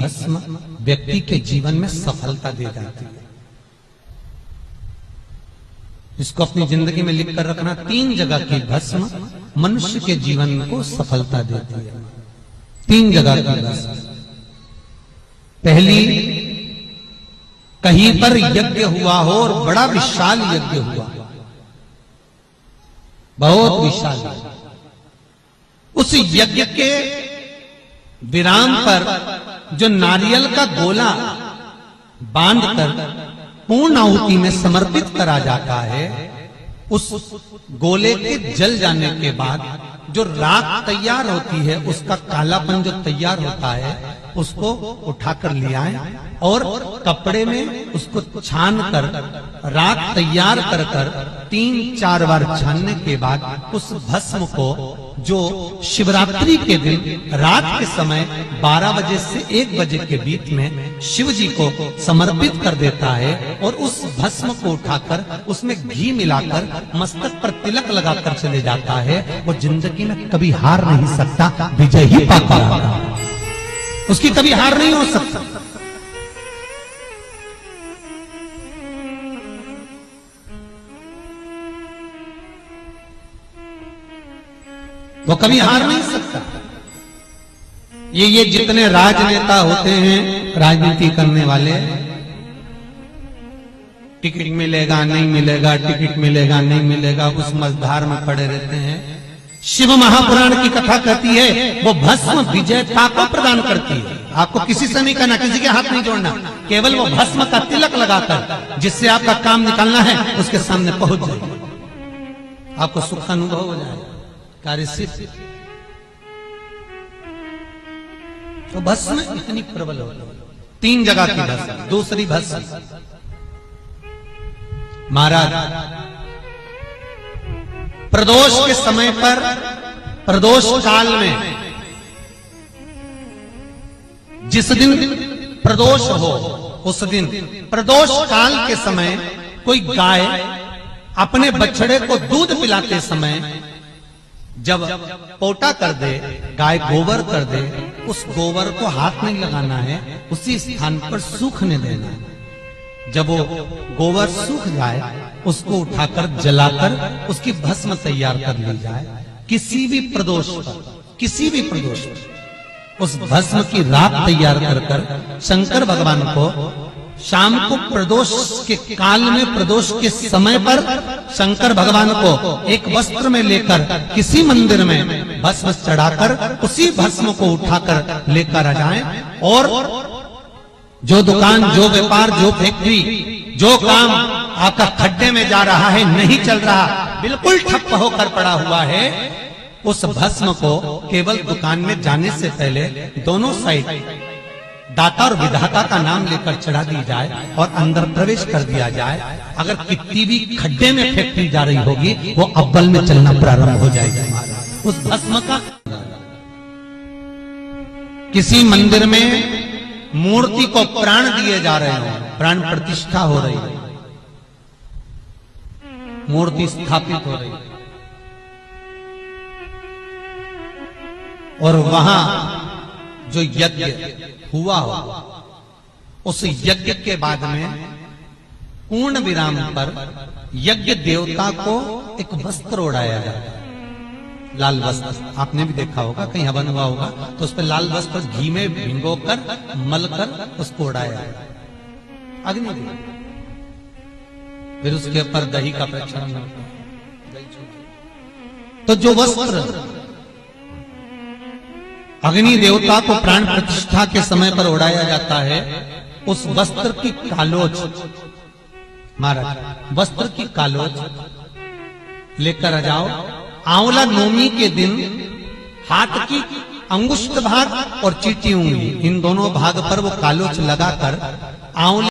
भस्म व्यक्ति के जीवन में सफलता दे जाती है। इसको अपनी जिंदगी में लिख कर रखना, 3 जगह की भस्म मनुष्य के जीवन को सफलता देती है। 3 जगह की भस्म। पहली, कहीं पर यज्ञ हुआ हो और बड़ा विशाल यज्ञ हुआ, बहुत विशाल, उस यज्ञ के विराम पर जो नारियल का गोला बांधकर पूर्ण आहुति में समर्पित करा जाता है, उस गोले के जल जाने के बाद जो राख तैयार होती है, उसका कालापन जो तैयार होता है, उसको उठाकर ले आए और कपड़े में उसको छान कर राख तैयार कर 3-4 बार छानने के बाद उस भस्म को जो शिवरात्रि के दिन रात के समय 12 बजे से 1 बजे के बीच में शिव जी को समर्पित कर देता है और उस भस्म को उठाकर उसमें घी मिलाकर मस्तक पर तिलक लगाकर चले जाता है, वो जिंदगी में कभी हार नहीं सकता, विजय ही पाकर आता है। उसकी कभी हार नहीं हो सकता। वो कभी हार नहीं सकता। ये जितने राजनेता होते हैं, राजनीति करने वाले, टिकट मिलेगा नहीं मिलेगा, टिकट मिलेगा नहीं मिलेगा, उस मझधार में पड़े रहते हैं। शिव महापुराण की कथा कहती है वो भस्म विजयता को प्रदान करती है। आपको किसी से नहीं करना, किसी के हाथ नहीं जोड़ना, केवल वो भस्म का तिलक लगाकर जिससे आपका काम निकालना है उसके सामने पहुंच जाए, आपको सुख का अनुभव हो जाए, कार्य सिद्ध। तो भस्म इतनी प्रबल होती है। 3 जगह की भस्म। दूसरी भस्म, महाराज प्रदोष के समय पर, प्रदोष काल में, जिस दिन प्रदोष हो उस दिन प्रदोष काल के समय कोई गाय अपने बछड़े को दूध पिलाते समय जब पोटा कर दे, गाय गोबर कर दे, उस गोबर को हाथ नहीं लगाना है, उसी स्थान पर सूखने देना है। जब वो गोबर सूख जाए उसको उठाकर जलाकर उसकी भस्म तैयार कर ली जाए। किसी भी प्रदोष पर, किसी भी प्रदोष पर उस भस्म की राख तैयार कर शंकर भगवान को शाम को प्रदोष के काल में, प्रदोष के समय पर शंकर भगवान को एक वस्त्र में लेकर किसी मंदिर में भस्म चढ़ाकर उसी भस्म को उठाकर लेकर आ जाएं और जो दुकान, जो व्यापार, जो फैक्ट्री, जो काम आपका खड्डे में जा रहा है, नहीं चल रहा, बिल्कुल ठप्प होकर पड़ा हुआ है, उस भस्म को केवल दुकान में जाने से पहले दोनों साइड दाता और विधाता का नाम लेकर चढ़ा दी जाए और अंदर प्रवेश कर दिया जाए। अगर कितनी भी खड्डे में फैक्ट्री जा रही होगी, वो अव्वल में चलना प्रारंभ हो जाएगा। उस भस्म का किसी मंदिर में मूर्ति को प्राण दिए जा रहे हो, प्राण प्रतिष्ठा हो रही है, मूर्ति स्थापित हो रही है, और वहां जो यज्ञ हुआ हो, उस यज्ञ के बाद में पूर्ण विराम पर यज्ञ देवता को एक वस्त्र ओढ़ाया जाता है, लाल वस्त्र। आपने भी देखा होगा, कहीं हवन हुआ होगा तो उस पर लाल वस्त्र घी में भिगोकर मलकर उसको उड़ाया, अग्नि देव। फिर उसके ऊपर दही का प्रक्षालन होता है। तो जो वस्त्र अग्नि देवता को प्राण प्रतिष्ठा के समय पर उड़ाया जाता है, उस वस्त्र की कालोच, महाराज वस्त्र की कालोच लेकर आ जाओ। आंवला नवमी के दिन हाथ की अंगुष्ठ भाग और चीटी उंगली, इन दोनों भाग पर वो कालोच लगाकर आंवला